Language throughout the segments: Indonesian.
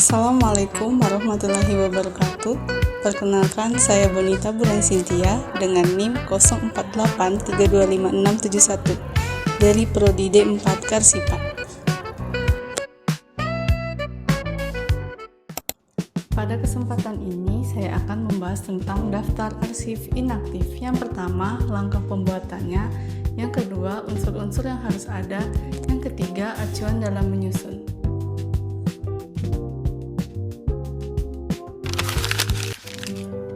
Assalamualaikum warahmatullahi wabarakatuh. Perkenalkan, saya Bonita Bulan Sintia dengan NIM 0483256671 dari Prodi D4 Karsipa. Pada kesempatan ini, saya akan membahas tentang daftar arsip inaktif. Yang pertama, langkah pembuatannya. Yang kedua, unsur-unsur yang harus ada. Yang ketiga, acuan dalam menyusun.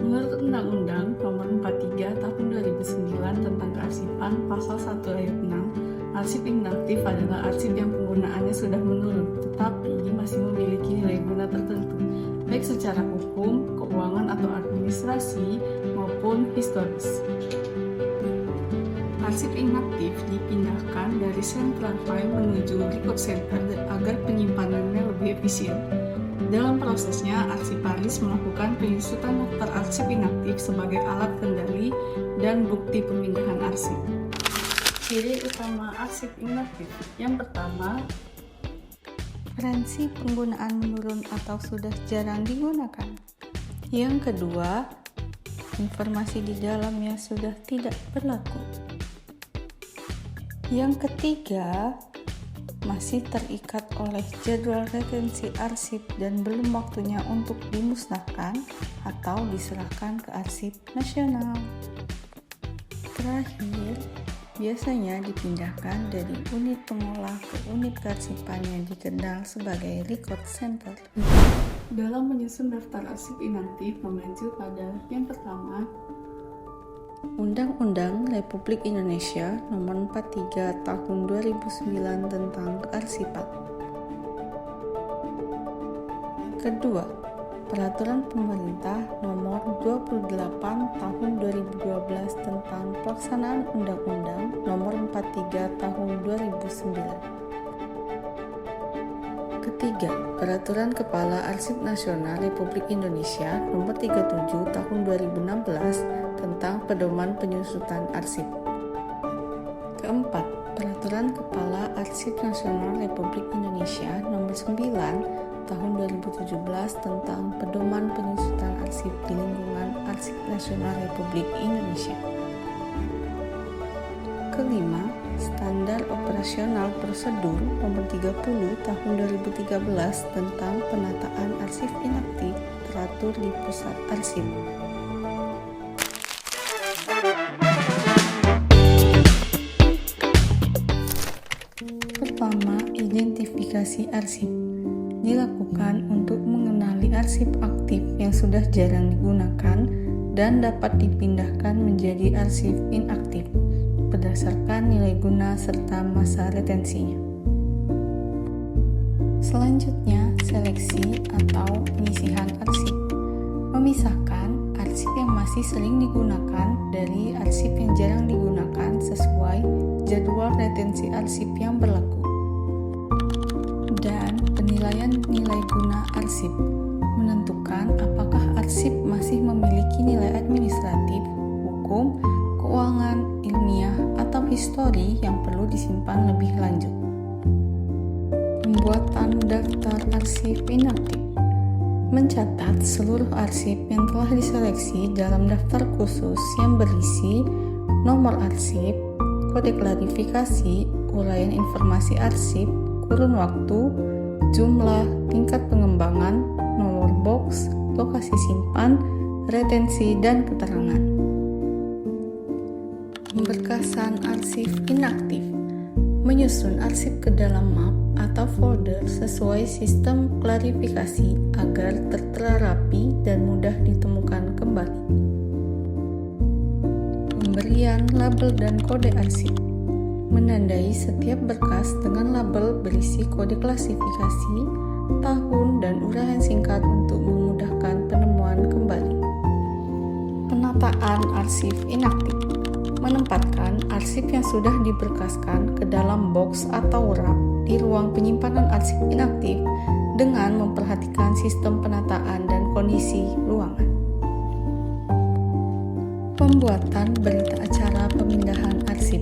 Menurut Undang-Undang Nomor 43 Tahun 2009 tentang Kearsipan, Pasal 1 Ayat 6, arsip inaktif adalah arsip yang penggunaannya sudah menurun, tetapi masih memiliki nilai guna tertentu, baik secara hukum, keuangan atau administrasi, maupun historis. Arsip inaktif dipindahkan dari central file menuju record center agar penyimpanannya lebih efisien. Dalam prosesnya, arsiparis melakukan penyusutan daftar arsip inaktif sebagai alat kendali dan bukti pemindahan arsip. Ciri utama arsip inaktif. Yang pertama, preferensi penggunaan menurun atau sudah jarang digunakan. Yang kedua, informasi di dalamnya sudah tidak berlaku. Yang ketiga, masih terikat oleh jadwal retensi arsip dan belum waktunya untuk dimusnahkan atau diserahkan ke arsip nasional. Terakhir, biasanya dipindahkan dari unit pengolah ke unit kearsipan yang dikenal sebagai record center. Dalam menyusun daftar arsip inaktif mengacu pada yang pertama, Undang-Undang Republik Indonesia Nomor 43 Tahun 2009 tentang Kearsipan. Kedua, Peraturan Pemerintah Nomor 28 Tahun 2012 tentang Pelaksanaan Undang-Undang Nomor 43 Tahun 2009. Ketiga, Peraturan Kepala Arsip Nasional Republik Indonesia Nomor 37 Tahun 2016 tentang Pedoman Penyusutan Arsip. Keempat, Peraturan Kepala Arsip Nasional Republik Indonesia Nomor 9 Tahun 2017 tentang Pedoman Penyusutan Arsip di lingkungan Arsip Nasional Republik Indonesia. Kelima, Standar Operasional Prosedur Nomor 30 Tahun 2013 tentang Penataan Arsip Inaktif teratur di Pusat Arsip. Pertama, identifikasi arsip dilakukan untuk mengenali arsip aktif yang sudah jarang digunakan dan dapat dipindahkan menjadi arsip inaktif berdasarkan nilai guna serta masa retensinya. Selanjutnya, seleksi atau penyisihan arsip memisahkan arsip yang masih sering digunakan dari arsip yang jarang digunakan sesuai jadwal retensi arsip yang berlaku. Dan penilaian nilai guna arsip menentukan apakah arsip masih memiliki nilai administratif, hukum, keuangan, ilmiah, atau histori yang perlu disimpan lebih lanjut. Pembuatan daftar arsip inaktif mencatat seluruh arsip yang telah diseleksi dalam daftar khusus yang berisi nomor arsip, kode klarifikasi, uraian informasi arsip, kurun waktu, jumlah, tingkat pengembangan, nomor box, lokasi simpan, retensi, dan keterangan. Pemberkasan arsip inaktif menyusun arsip ke dalam map atau folder sesuai sistem klarifikasi agar tertera rapi dan mudah ditemukan kembali. Pemberian label dan kode arsip menandai setiap berkas dengan label berisi kode klasifikasi, tahun, dan uraian singkat untuk memudahkan penemuan kembali. Penataan arsip inaktif menempatkan arsip yang sudah diberkaskan ke dalam box atau rak di ruang penyimpanan arsip inaktif dengan memperhatikan sistem penataan dan kondisi ruangan. Pembuatan berita acara pemindahan arsip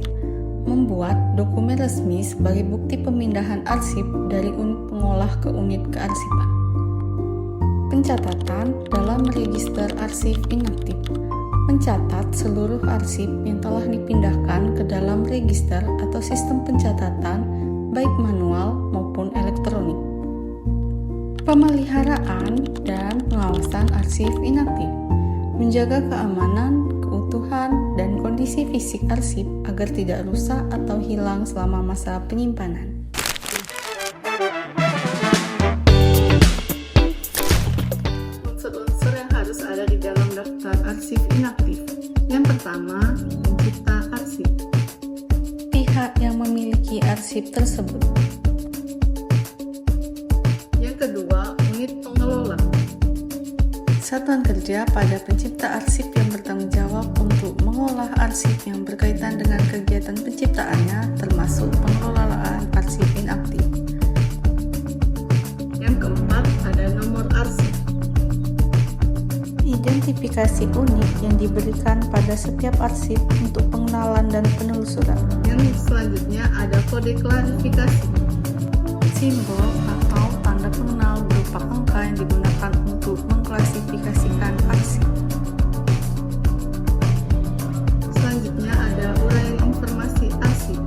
membuat dokumen resmi sebagai bukti pemindahan arsip dari unit pengolah ke unit kearsipan. Pencatatan dalam register arsip inaktif mencatat seluruh arsip yang telah dipindahkan ke dalam register atau sistem pencatatan, baik manual maupun elektronik. Pemeliharaan dan pengawasan arsip inaktif menjaga keamanan, keutuhan, dan kondisi fisik arsip agar tidak rusak atau hilang selama masa penyimpanan. Unsur-unsur yang harus ada di dalam daftar arsip inaktif. Yang pertama, pencipta arsip. Pihak yang memiliki arsip tersebut. Yang kedua, unit pengelola. Satuan kerja pada pencipta arsip yang bertanggung jawab untuk mengolah arsip yang berkaitan dengan kegiatan penciptaannya, termasuk pengelolaan arsip inaktif. Yang keempat, ada nomor arsip. Identifikasi unik yang diberikan pada setiap arsip untuk pengenalan dan penelusuran. Yang selanjutnya ada kode klasifikasi. Simbol atau tanda pengenal berupa angka yang digunakan untuk mengklasifikasikan arsip. Selanjutnya ada uraian informasi arsip.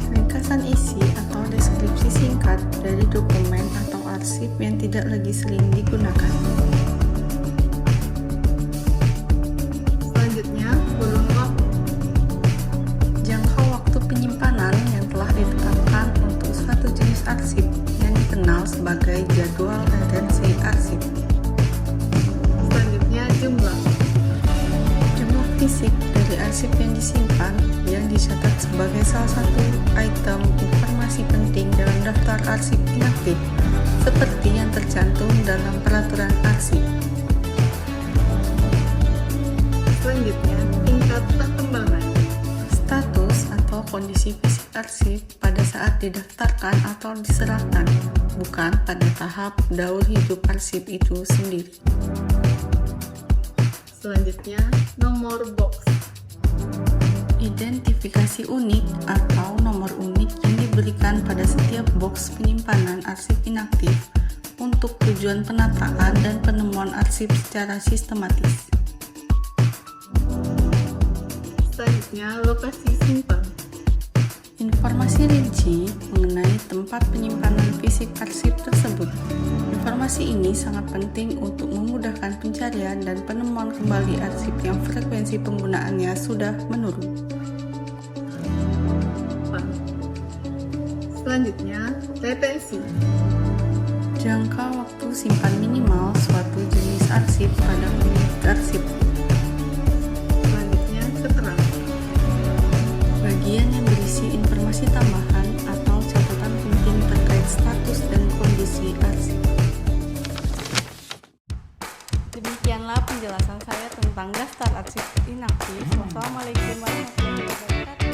Ringkasan isi atau deskripsi singkat dari dokumen atau arsip yang tidak lagi sering digunakan. Selanjutnya, kurun waktu. Jangka waktu penyimpanan yang telah ditetapkan untuk suatu jenis arsip yang dikenal sebagai jadwal retensi arsip. Selanjutnya, jumlah fisik dari arsip yang disimpan yang dicatat sebagai salah satu item informasi penting dalam daftar arsip inaktif seperti yang tercantum dalam peraturan arsip. Selanjutnya, tingkat perkembangan. Status atau kondisi fisik arsip pada saat didaftarkan atau diserahkan, bukan pada tahap daur hidup arsip itu sendiri. Selanjutnya, nomor box. Identifikasi unik atau nomor unik yang diberikan pada setiap box penyimpanan arsip inaktif untuk tujuan penataan dan penemuan arsip secara sistematis. Selanjutnya, lokasi simpan. Informasi rinci mengenai tempat penyimpanan fisik arsip tersebut. Informasi ini sangat penting untuk memudahkan pencarian dan penemuan kembali arsip yang frekuensi penggunaannya sudah menurun. Selanjutnya, retensi. Jangka waktu simpan minimal suatu jenis arsip pada unit arsip. Selanjutnya, keterangan. Bagian yang berisi informasi tambahan atau catatan penting terkait status dan kondisi arsip. Demikianlah penjelasan saya tentang daftar arsip inaktif. Wassalamualaikum warahmatullahi wabarakatuh.